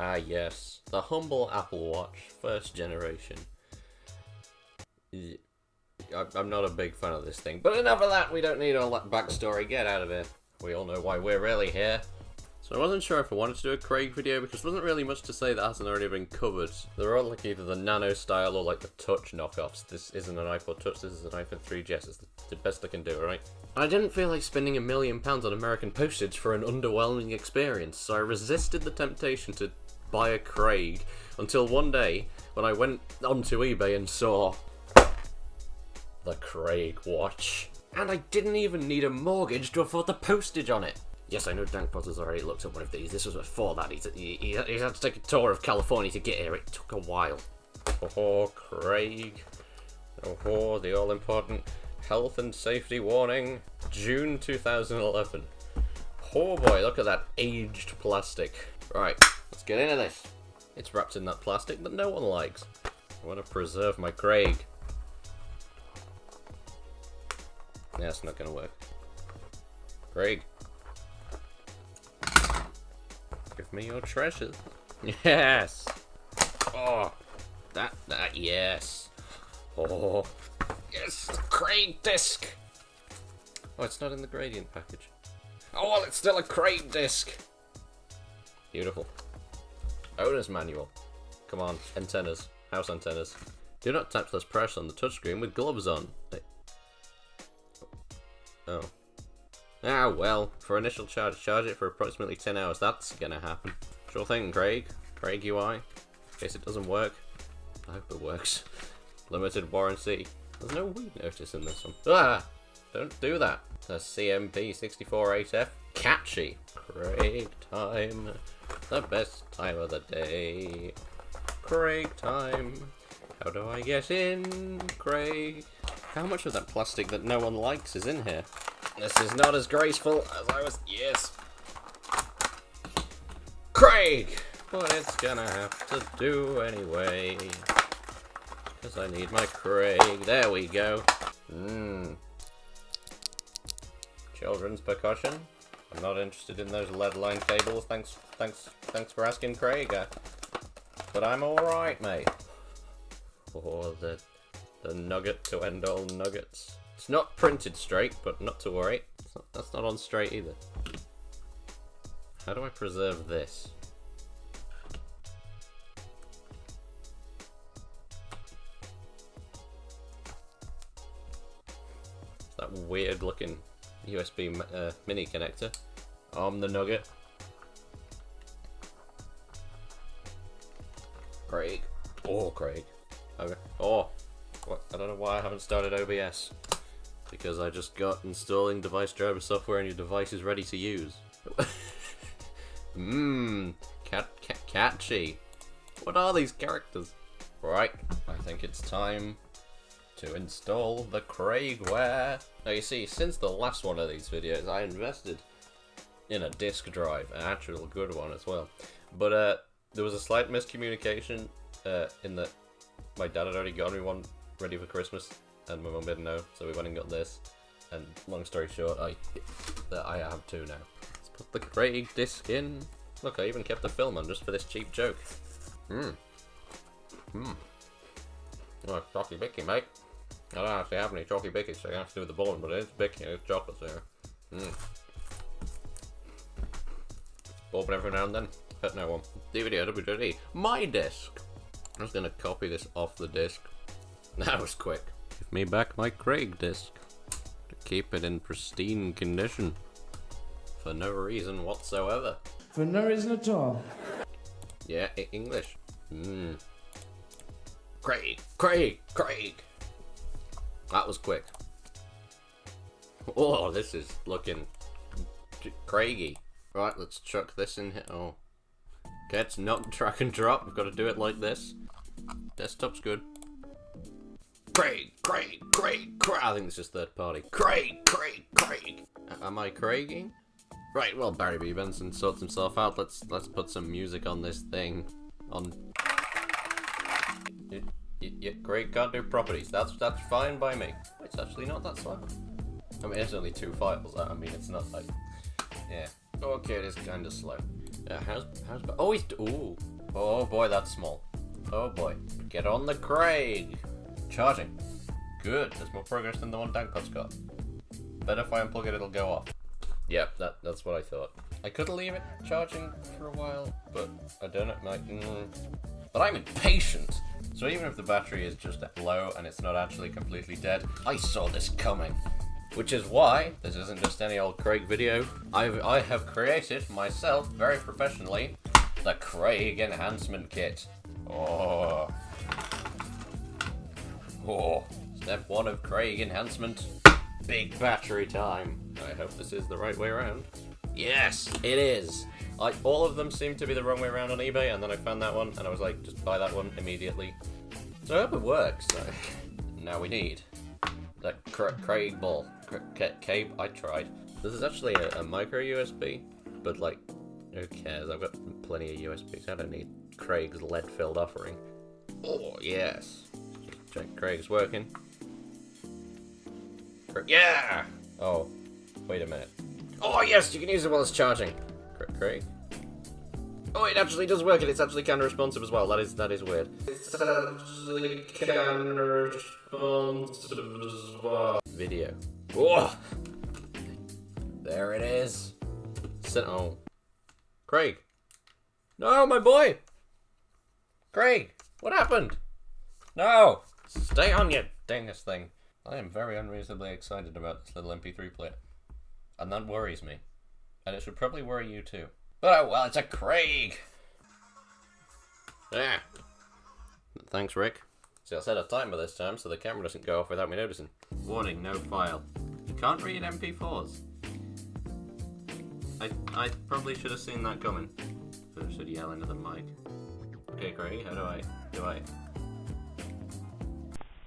Ah yes, the humble Apple Watch, first generation. I'm not a big fan of this thing, but enough of that, we don't need all that backstory, get out of here. We all know why we're really here. So I wasn't sure if I wanted to do a Craig video because there wasn't really much to say that hasn't already been covered. They're all like either the Nano style or like the Touch knockoffs. This isn't an iPod Touch, this is an iPhone 3GS. It's the best I can do, right? I didn't feel like spending £1 million on American postage for an underwhelming experience, so I resisted the temptation to buy a Craig until one day when I went onto eBay and saw the Craig watch. And I didn't even need a mortgage to afford the postage on it. Yes, I know Dankpot has already looked up one of these. This was before that. He had to take a tour of California to get here. It took a while. Oh, Craig. Oh, the all-important health and safety warning. June 2011. Oh boy, look at that aged plastic. Right, let's get into this. It's wrapped in that plastic that no one likes. I want to preserve my Craig. Yeah, it's not gonna work. Craig. Give me your treasures. Yes! Oh, that, yes. Oh, yes, the Craig disc! Oh, it's not in the gradient package. Oh, well, it's still a Craig disc! Beautiful. Owner's manual. Come on, antennas. House antennas. Do not tactless press on the touchscreen with gloves on. Oh. Ah, well, for initial charge it for approximately 10 hours. That's gonna happen. Sure thing, Craig. Craig UI. In case it doesn't work. I hope it works. Limited warranty. There's no weed notice in this one. Ah! Don't do that. The CMP648F. Catchy. Craig time. The best time of the day. Craig time. How do I get in, Craig? How much of that plastic that no one likes is in here? This is not as graceful as I was. Yes. Craig! But it's gonna have to do anyway. Because I need my Craig. There we go. Children's percussion. I'm not interested in those lead line cables. Thanks for asking, Craig. But I'm alright, mate. Oh, the nugget to end all nuggets. It's not printed straight, but not to worry. That's not on straight either. How do I preserve this? It's that weird looking USB mini connector. The nugget. Craig. Oh, Craig. Okay. Oh. What? I don't know why I haven't started OBS. Because I just got installing device driver software and your device is ready to use. Catchy. What are these characters? Right, I think it's time to install the Craigware. Now you see, since the last one of these videos, I invested in a disk drive, an actual good one as well. But there was a slight miscommunication in that my dad had already got me one ready for Christmas, and my mum didn't know, so we went and got this. And long story short, I have two now. Let's put the Craig disc in. Look, I even kept the film on just for this cheap joke. Oh, Chalky Bicky, mate. I don't actually have any Chalky Bicky, so you have to do with the bone, but it's Bicky, it's chocolate there. Open every now and then. Hit no one. DVD, WD. My disc. I'm just gonna copy this off the disc. That was quick. Give me back my Craig disc. To keep it in pristine condition. For no reason whatsoever. For no reason at all. Yeah, English. Craig. That was quick. Oh, this is looking Craigy. Right, let's chuck this in here. Oh. Okay, it's not drag and drop. We've got to do it like this. Desktop's good. Craig. I think this is third party. Craig. Am I Craiging? Right, well, Barry B. Benson sorts himself out. Let's put some music on this thing. Craig can't do properties. That's fine by me. It's actually not that slow. I mean, it's only 2 files. I mean, it's not like, yeah. Okay, it is kind of slow. Oh, ooh. Oh boy, that's small. Oh boy. Get on the Craig. Charging. Good. There's more progress than the one Dagpod's got. Bet if I unplug it, it'll go off. Yep, that's what I thought. I could leave it charging for a while, but I don't know. But I'm impatient. So even if the battery is just low and it's not actually completely dead, I saw this coming. Which is why this isn't just any old Craig video. I have created myself, very professionally, the Craig Enhancement Kit. Oh. Step 1 of Craig Enhancement. Big battery time. I hope this is the right way around. Yes, it is. All of them seem to be the wrong way around on eBay, and then I found that one, and I was like, just buy that one immediately. So I hope it works. Now we need the Craig ball. Cable. I tried. This is actually a micro USB, but like, who cares? I've got plenty of USBs. I don't need Craig's lead-filled offering. Oh yes. Just check Craig's working. Yeah. Oh, wait a minute. Oh yes, you can use it while it's charging. Craig. Oh, it actually does work, and it's actually kind of responsive as well. That is weird. It's actually kind of responsive as well. Video. Oh! There it is. Oh. Craig. No, my boy! Craig, what happened? No! Stay on, you dingus thing. I am very unreasonably excited about this little MP3 player. And that worries me. And it should probably worry you too. Oh, well, it's a Craig! Yeah. Thanks, Rick. See, I set a timer this time so the camera doesn't go off without me noticing. Warning, no file. You can't read MP4s. I probably should have seen that coming. I should yell into the mic. Okay, Craig, how do I...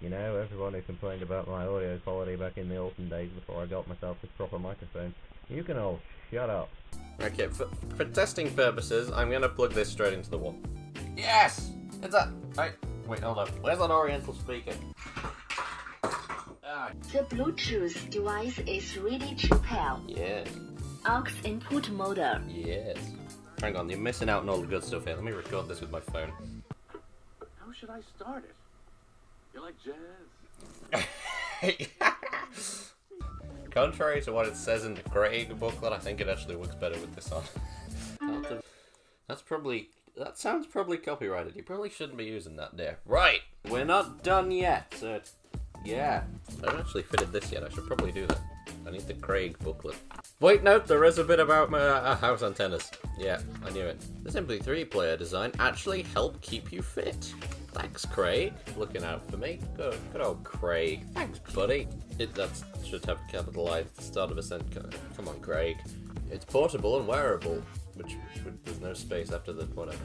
You know, everyone who complained about my audio quality back in the olden days before I got myself this proper microphone, you can all shut up. Okay, for testing purposes, I'm gonna plug this straight into the wall. Yes! It's a... Wait, hold up. Where's that Oriental speaker? The Bluetooth device is ready to pair. Yes. Aux input model. Yes. Hang on, you're missing out on all the good stuff here. Let me record this with my phone. How should I start it? You like jazz? Contrary to what it says in the Craig booklet, I think it actually works better with this on. That sounds probably copyrighted. You probably shouldn't be using that there. Right, we're not done yet. Yeah. I haven't actually fitted this yet. I should probably do that. I need the Craig booklet. Wait, no, there is a bit about my house antennas. Yeah, I knew it. This MP3 player design actually helped keep you fit. Thanks, Craig. Looking out for me. Good old Craig. Thanks, buddy. That should have a capital I at the start of a sentence. Come on, Craig. It's portable and wearable, which there's no space after the whatever.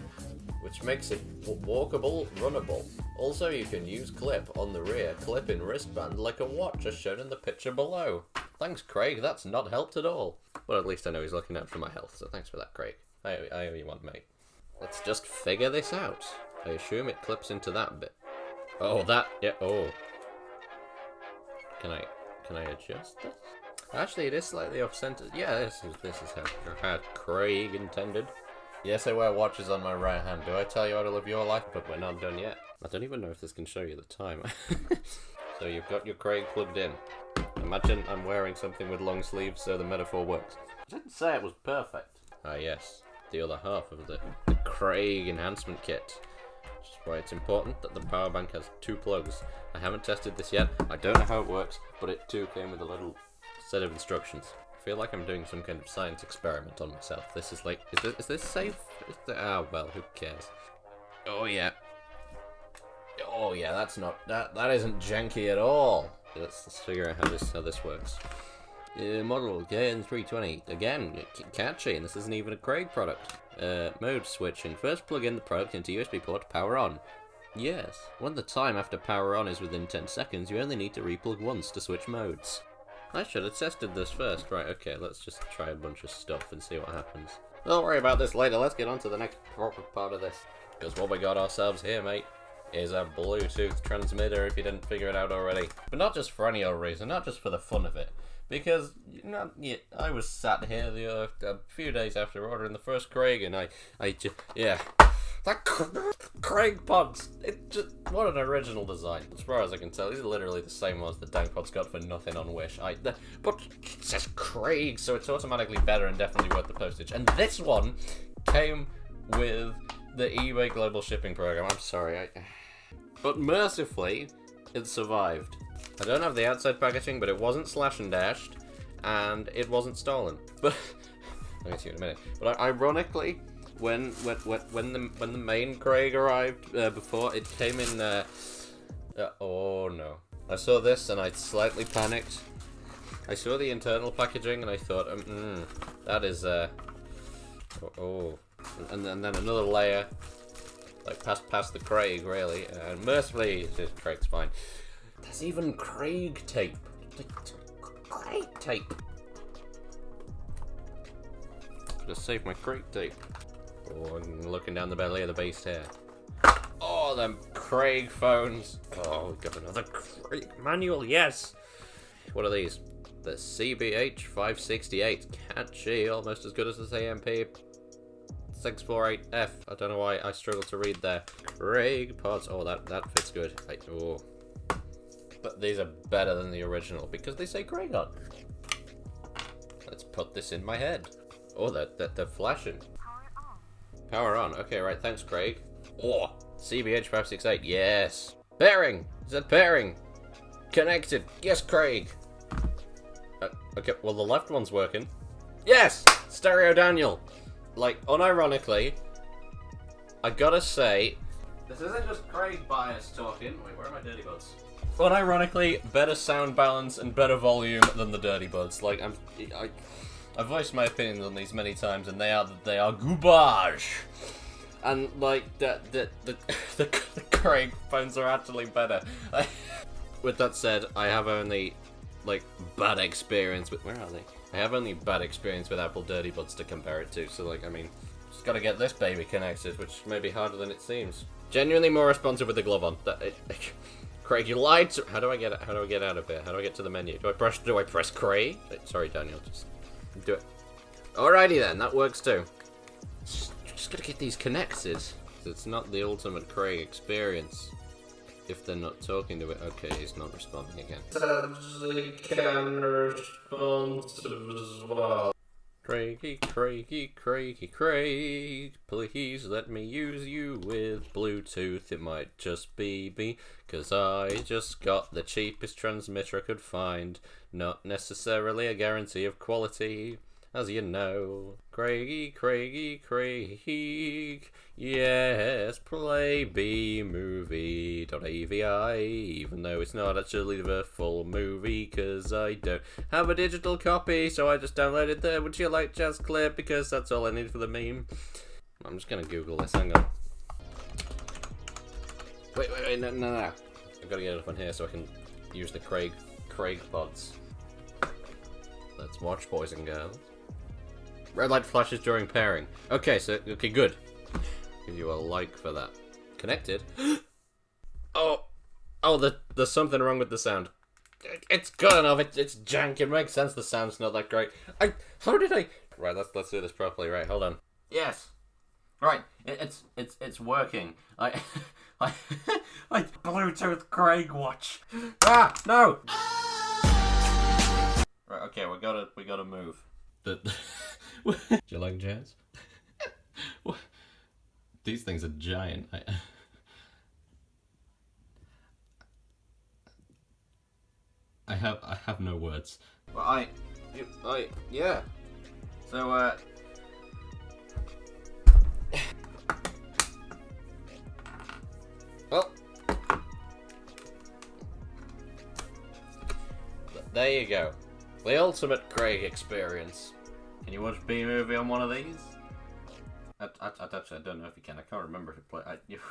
Which makes it walkable, runnable. Also, you can use clip on the rear, clip-in wristband like a watch as shown in the picture below. Thanks, Craig. That's not helped at all. Well, at least I know he's looking out for my health, so thanks for that, Craig. I owe you one, mate. Let's just figure this out. I assume it clips into that bit. Oh, that, yeah, oh. Can I adjust this? Actually, it is slightly off-centered. Yeah, this is how Craig intended. Yes, I wear watches on my right hand. Do I tell you how to live your life? But we're not done yet. I don't even know if this can show you the time. So you've got your Craig plugged in. Imagine I'm wearing something with long sleeves so the metaphor works. I didn't say it was perfect. Ah yes, the other half of the Craig Enhancement Kit. Which is why it's important that the power bank has 2 plugs. I haven't tested this yet. I don't know how it works, but it too came with a little set of instructions. I feel like I'm doing some kind of science experiment on myself. This is like, is this safe? Oh well, who cares? Oh yeah. Oh yeah, that's not, that isn't janky at all. Let's figure out how this works. Model KN320. Again, catchy, and this isn't even a Craig product. Mode switching. First plug in the product into USB port to power on. Yes. When the time after power on is within 10 seconds, you only need to replug once to switch modes. I should have tested this first. Right, okay, let's just try a bunch of stuff and see what happens. Don't worry about this later. Let's get on to the next proper part of this. Because what we got ourselves here, mate, is a Bluetooth transmitter, if you didn't figure it out already. But not just for any old reason, not just for the fun of it. Because, I was sat here a few days after ordering the first Craig, and that Craig pods, what an original design. As far as I can tell, these are literally the same ones the Dankpods got for nothing on Wish. But it says Craig, so it's automatically better and definitely worth the postage. And this one came with the eBay Global Shipping Program. I'm sorry, but mercifully, it survived. I don't have the outside packaging, but it wasn't slash and dashed, and it wasn't stolen. But I'll get to you in a minute. But ironically, when the main Craig arrived before, it came in. Oh no! I saw this and I slightly panicked. I saw the internal packaging and I thought, that is and then another layer, like past the Craig really, and mercifully, Craig's fine. There's even Craig tape. Craig tape. Just save my Craig tape. Oh, I'm looking down the belly of the beast here. Oh, them Craig phones. Oh, we've got another Craig manual, yes! What are these? The CBH 568. Catchy, almost as good as the AMP 648F. I don't know why I struggle to read there. Craig pods. Oh, that fits good. But these are better than the original because they say Craig on. Let's put this in my head. Oh, they're flashing. Power on. Okay, right. Thanks, Craig. Oh, CBH 568. Yes. Pairing. Is that pairing? Connected. Yes, Craig. Okay. Well, the left one's working. Yes. Stereo Daniel. Like, unironically, I gotta say, this isn't just Craig bias talking. Wait, where are my Dirty Buds? Unironically, better sound balance and better volume than the Dirty Buds. Like, I've voiced my opinions on these many times, and they are garbage. And like the Craig phones are actually better. With that said, I have only bad experience with I have only bad experience with Apple Dirty Buds to compare it to. So I mean, just gotta get this baby connected, which may be harder than it seems. Genuinely more responsive with the glove on. Craig, you lied to. How do I get out of here? How do I get to the menu? Do I press Craig? Sorry, Daniel. Just do it. Alrighty then, that works too. Just gotta get these connected. It's not the ultimate Craig experience if they're not talking to it. Okay, he's not responding again. Sadly, can responsive as well. Craigie, Craigie, Craigie, Craig, please let me use you with Bluetooth. It might just be me, 'cause I just got the cheapest transmitter I could find. Not necessarily a guarantee of quality, as you know. Craigie, Craigie, Craig, yes, play bmovie.avi, even though it's not actually the full movie, 'cause I don't have a digital copy, so I just downloaded the Would You Like Jazz clip, because that's all I need for the meme. I'm just gonna Google this, hang on. Wait, no. I've gotta get it up on here so I can use the Craig pods. Let's watch, boys and girls. Red light flashes during pairing. Okay, good. Give you a like for that. Connected. Oh, there's something wrong with the sound. It's good enough. It's jank. It makes sense. The sound's not that great. Right, let's do this properly. Right, hold on. Yes. Right, it's working. I Bluetooth Craig watch. Ah, no. Right, okay, we gotta move. Do you like jazz? These things are giant. I have no words. Well, yeah. So well, there you go. The ultimate Craig experience. Can you watch B-movie on one of these? I don't know if you can. I can't remember if it played.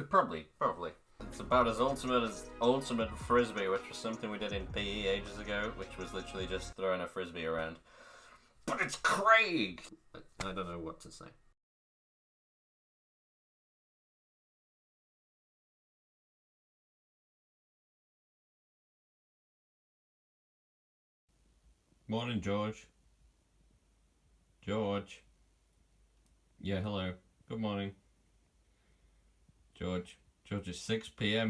Probably. It's about as ultimate frisbee, which was something we did in PE ages ago, which was literally just throwing a frisbee around. But it's Craig! I don't know what to say. Morning, George. George. Yeah, hello. Good morning. George. George, it's 6 p.m.